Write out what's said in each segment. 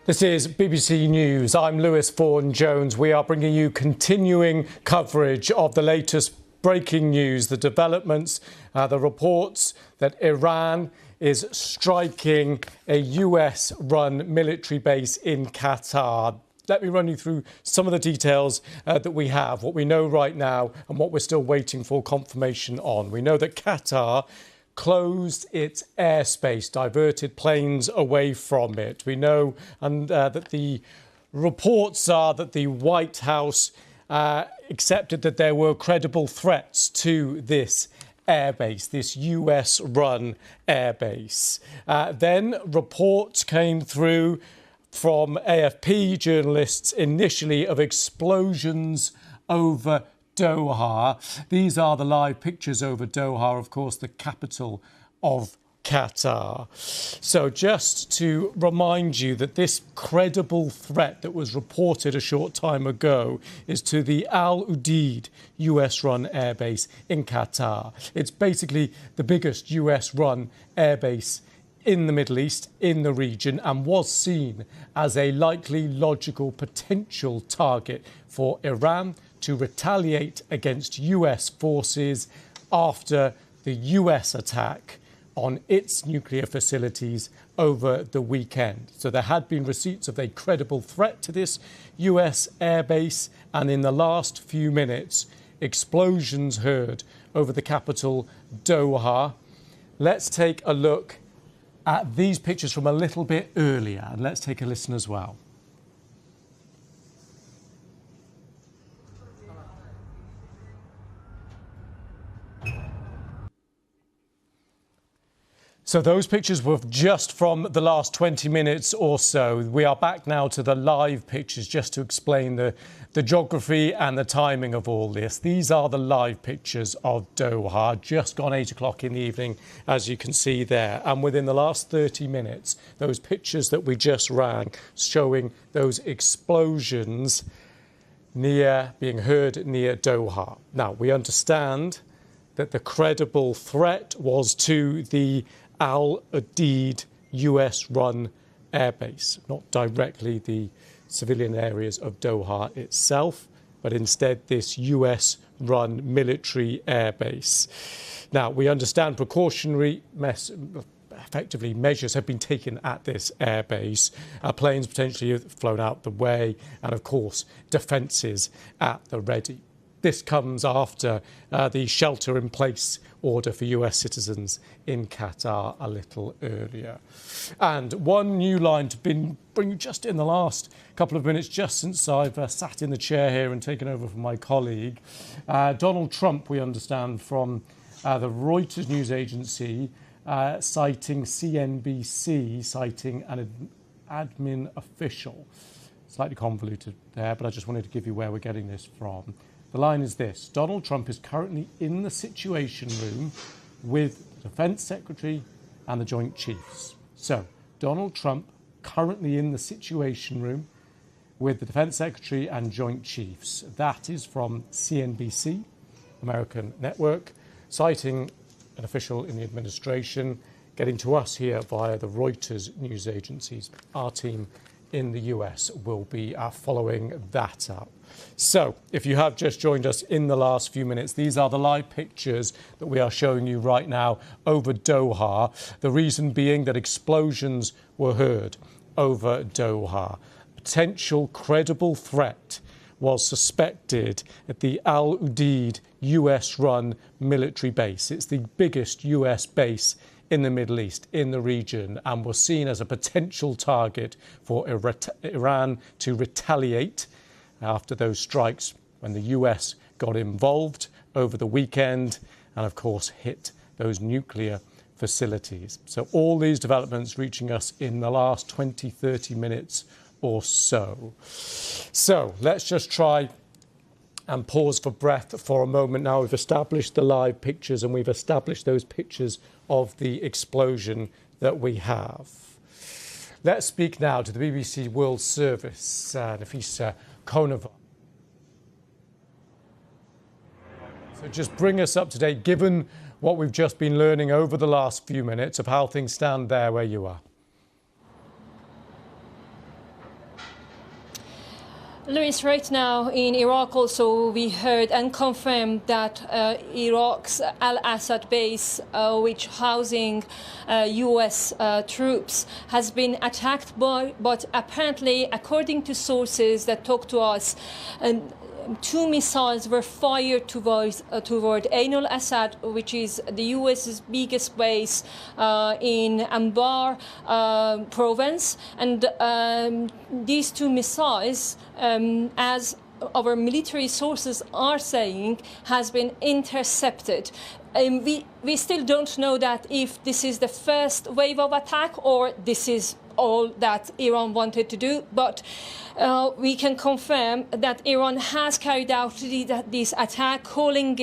This is BBC News. I'm Lewis Vaughan-Jones. We are bringing you continuing coverage of the latest breaking news, the developments, the reports that Iran is striking a US-run military base in Qatar. Let me run you through some of the details that we have, what we know right now and what we're still waiting for confirmation on. We know that Qatar closed its airspace, diverted planes away from it. We know that the reports are that the White House accepted that there were credible threats to this airbase, this US-run airbase. Then reports came through from AFP journalists initially of explosions over Doha. These are the live pictures over Doha, of course, the capital of Qatar. So just to remind you that this credible threat that was reported a short time ago is to the Al Udeid US-run airbase in Qatar. It's basically the biggest US-run airbase in the Middle East, in the region, and was seen as a likely, logical, potential target for Iran to retaliate against US forces after the US attack on its nuclear facilities over the weekend. So there had been receipts of a credible threat to this US airbase, and in the last few minutes, explosions heard over the capital, Doha. Let's take a look at these pictures from a little bit earlier, and let's take a listen as well. So those pictures were just from the last 20 minutes or so. We are back now to the live pictures just to explain the geography and the timing of all this. These are the live pictures of Doha, just gone 8 o'clock in the evening, as you can see there. And within the last 30 minutes, those pictures that we just ran showing those explosions being heard near Doha. Now, we understand that the credible threat was to the Al Udeid US-run airbase, not directly the civilian areas of Doha itself, but instead this US-run military airbase. Now, we understand precautionary effectively measures have been taken at this airbase. Planes potentially have flown out the way, and of course, defences at the ready. This comes after the shelter-in-place order for US citizens in Qatar a little earlier. And one new line to bring you just in the last couple of minutes, just since I've sat in the chair here and taken over from my colleague. Donald Trump, we understand from the Reuters news agency, citing CNBC, citing an admin official. Slightly convoluted there, but I just wanted to give you where we're getting this from. The line is this: Donald Trump is currently in the Situation Room with the Defense Secretary and the Joint Chiefs. So, Donald Trump currently in the Situation Room with the Defense Secretary and Joint Chiefs. That is from CNBC, American network, citing an official in the administration, getting to us here via the Reuters news agencies. Our team in the US will be following that up. So, if you have just joined us in the last few minutes, these are the live pictures that we are showing you right now over Doha. The reason being that explosions were heard over Doha. Potential credible threat was suspected at the Al Udeid US-run military base. It's the biggest US base in the Middle East, in the region, and was seen as a potential target for Iran to retaliate after those strikes when the US got involved over the weekend and, of course, hit those nuclear facilities. So all these developments reaching us in the last 20, 30 minutes or so. So let's just try and pause for breath for a moment now. We've established the live pictures and we've established those pictures of the explosion that we have. Let's speak now to the BBC World Service, Nafisa Konova. So just bring us up to date, given what we've just been learning over the last few minutes of how things stand there where you are. Luis, right now in Iraq also we heard and confirmed that Iraq's Al-Assad base, which housing US troops, has been attacked but apparently, according to sources that talk to us, two missiles were fired toward Ain al-Assad, which is the US's biggest base in Anbar province. And these two missiles, as our military sources are saying, has been intercepted. We still don't know that if this is the first wave of attack or this is all that Iran wanted to do, but we can confirm that Iran has carried out this attack, calling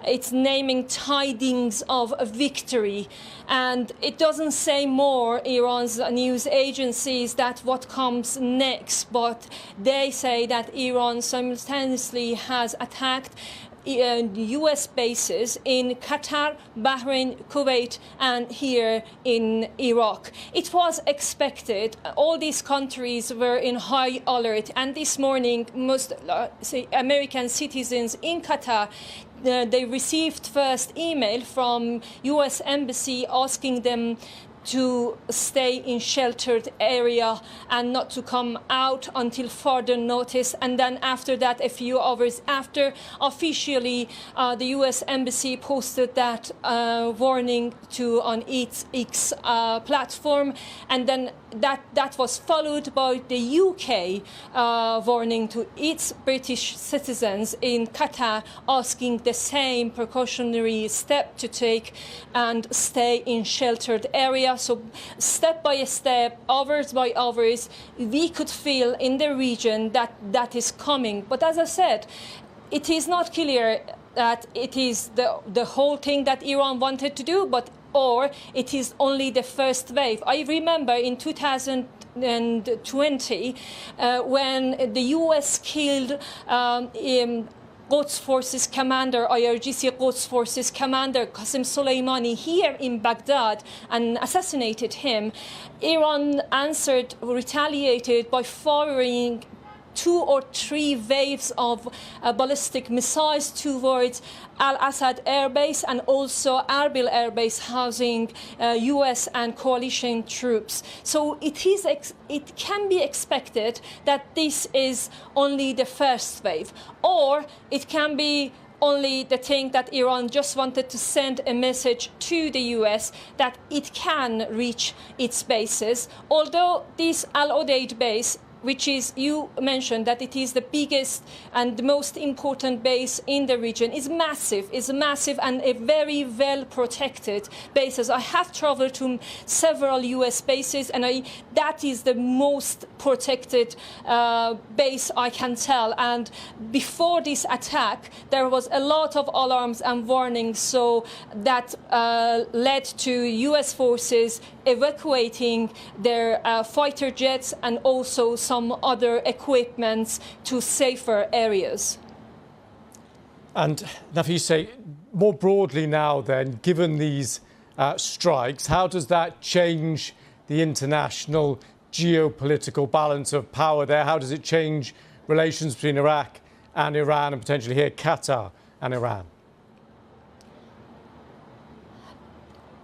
it's naming tidings of a victory. And it doesn't say more, Iran's news agencies, that what comes next, but they say that Iran simultaneously has attacked US bases in Qatar, Bahrain, Kuwait, and here in Iraq. It was expected. All these countries were in high alert, and this morning most American citizens in Qatar, they received first email from US embassy asking them to stay in sheltered area and not to come out until further notice. And then after that, a few hours after, officially the US embassy posted that warning on its X platform, and then that was followed by the UK warning to its British citizens in Qatar, asking the same precautionary step to take and stay in sheltered area. So step by step, hours by hours, we could feel in the region that is coming. But as I said, it is not clear that it is the whole thing that Iran wanted to do, or it is only the first wave. I remember in 2020 when the US killed Quds Forces commander, IRGC Quds Forces commander Qasem Soleimani here in Baghdad and assassinated him. Iran answered, retaliated by firing 2 or 3 waves of ballistic missiles towards Al-Assad Air Base and also Erbil Air Base housing US and coalition troops. So it can be expected that this is only the first wave, or it can be only the thing that Iran just wanted to send a message to the US that it can reach its bases. Although this Al-Udeid base, which is, you mentioned that it is the biggest and the most important base in the region, is massive and a very well protected bases. I have traveled to several US bases, and that is the most protected base I can tell. And before this attack, there was a lot of alarms and warnings, so that led to US forces evacuating their fighter jets and also some other equipments to safer areas. And Nafisa, more broadly now then, given these strikes, how does that change the international geopolitical balance of power there? How does it change relations between Iraq and Iran, and potentially here Qatar and Iran?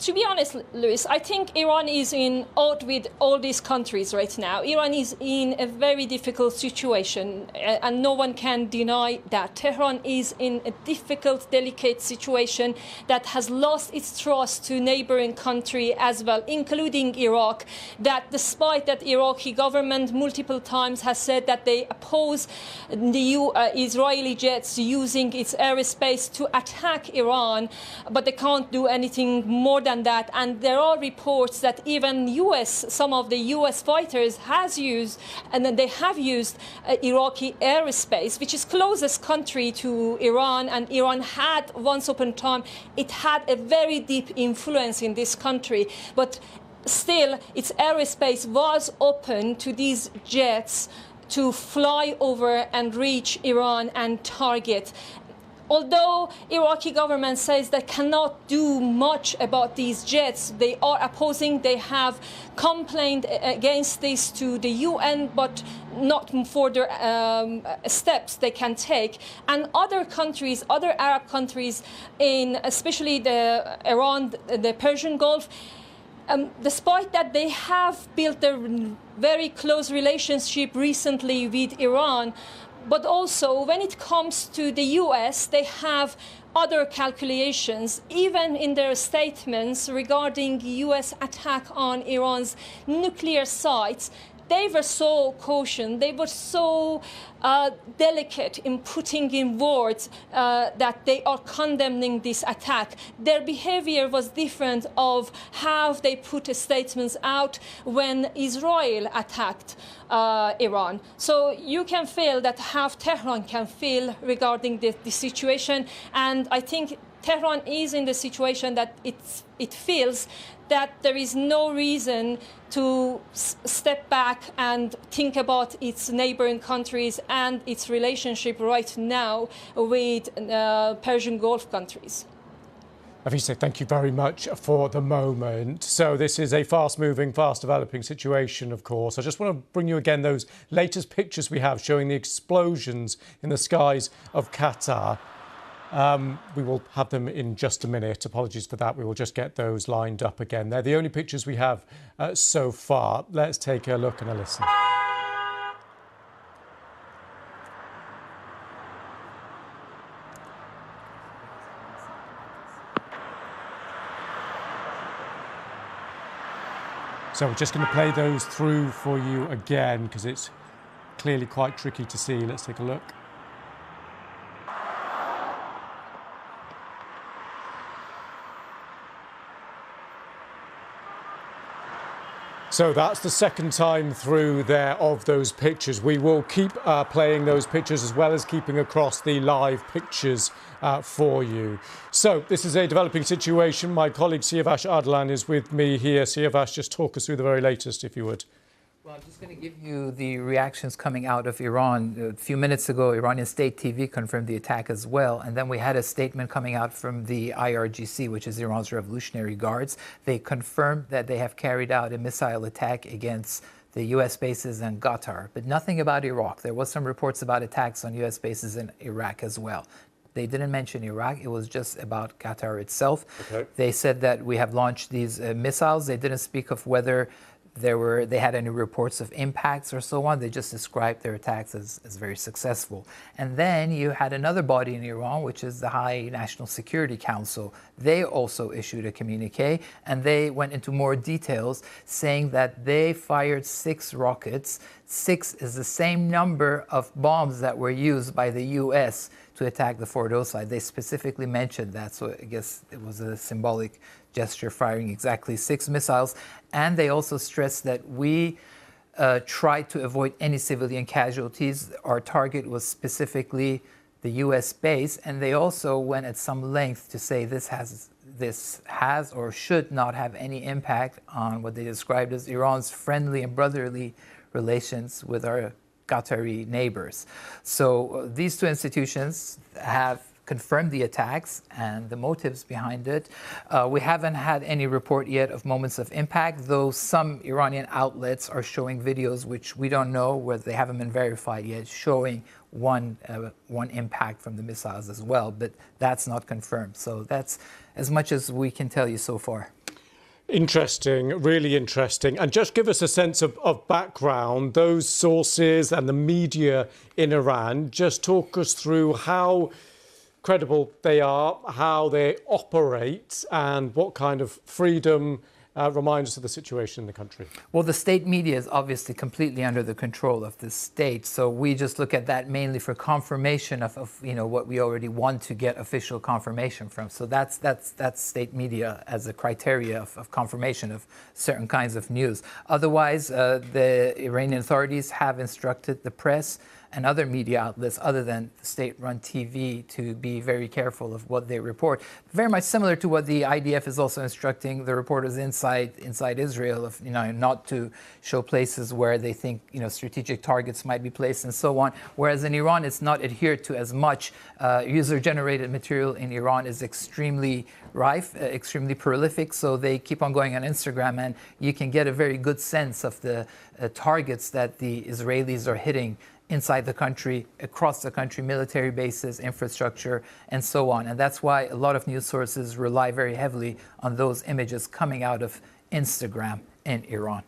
To be honest, Luis, I think Iran is in odd with all these countries right now. Iran is in a very difficult situation, and no one can deny that. Tehran is in a difficult, delicate situation that has lost its trust to neighboring country as well, including Iraq, that despite that Iraqi government multiple times has said that they oppose the Israeli jets using its airspace to attack Iran, but they can't do anything more than that. And there are reports that even some of the US fighters have used Iraqi airspace, which is closest country to Iran, and Iran had once upon a time, it had a very deep influence in this country, but still its airspace was open to these jets to fly over and reach Iran and target. Although Iraqi government says they cannot do much about these jets, they are opposing, they have complained against this to the UN, but not further steps they can take. And other countries, other Arab countries, in especially the Iran, the Persian Gulf, despite that they have built a very close relationship recently with Iran, but also when it comes to the US, they have other calculations, even in their statements regarding US attack on Iran's nuclear sites. They were so cautious, they were so delicate in putting in words that they are condemning this attack. Their behavior was different of how they put statements out when Israel attacked Iran. So you can feel that how Tehran can feel regarding the situation, and I think Tehran is in the situation that it feels that there is no reason to step back and think about its neighboring countries and its relationship right now with Persian Gulf countries. Nafisa, thank you very much for the moment. So this is a fast-moving, fast-developing situation, of course. I just want to bring you again those latest pictures we have showing the explosions in the skies of Qatar. We will have them in just a minute. Apologies for that. We will just get those lined up again. They're the only pictures we have so far. Let's take a look and a listen. So we're just going to play those through for you again because it's clearly quite tricky to see. Let's take a look. So that's the second time through there of those pictures. We will keep playing those pictures as well as keeping across the live pictures for you. So this is a developing situation. My colleague Siavash Ardalan is with me here. Siavash, just talk us through the very latest, if you would. Well, I'm just going to give you the reactions coming out of Iran. A few minutes ago, Iranian state TV confirmed the attack as well. And then we had a statement coming out from the IRGC, which is Iran's Revolutionary Guards. They confirmed that they have carried out a missile attack against the U.S. bases in Qatar, but nothing about Iraq. There was some reports about attacks on U.S. bases in Iraq as well. They didn't mention Iraq. It was just about Qatar itself. Okay. They said that we have launched these missiles. They didn't speak of whether they had any reports of impacts or so on. They just described their attacks as very successful. And then you had another body in Iran, which is the High National Security Council. They also issued a communique, and they went into more details, saying that they fired 6 rockets. 6 is the same number of bombs that were used by the U.S. to attack the Fordo site. They specifically mentioned that, so I guess it was a symbolic gesture, firing exactly 6 missiles. And they also stressed that we tried to avoid any civilian casualties. Our target was specifically the U.S. base, and they also went at some length to say this has or should not have any impact on what they described as Iran's friendly and brotherly relations with our Qatari neighbors. So these 2 institutions have confirmed the attacks and the motives behind it. We haven't had any report yet of moments of impact, though some Iranian outlets are showing videos which we don't know, whether they haven't been verified yet, showing one impact from the missiles as well, but that's not confirmed. So that's as much as we can tell you so far. Interesting, really interesting. And just give us a sense of background, those sources and the media in Iran. Just talk us through how credible they are, how they operate, and what kind of freedom remind us of the situation in the country. Well, the state media is obviously completely under the control of the state, so we just look at that mainly for confirmation of what we already want to get official confirmation from. So that's state media as a criteria of confirmation of certain kinds of news. Otherwise, the Iranian authorities have instructed the press and other media outlets other than state-run TV to be very careful of what they report. Very much similar to what the IDF is also instructing the reporters inside Israel of, not to show places where they think, strategic targets might be placed and so on. Whereas in Iran, it's not adhered to as much. User-generated material in Iran is extremely rife, extremely prolific, so they keep on going on Instagram, and you can get a very good sense of the targets that the Israelis are hitting inside the country, across the country, military bases, infrastructure, and so on. And that's why a lot of news sources rely very heavily on those images coming out of Instagram in Iran.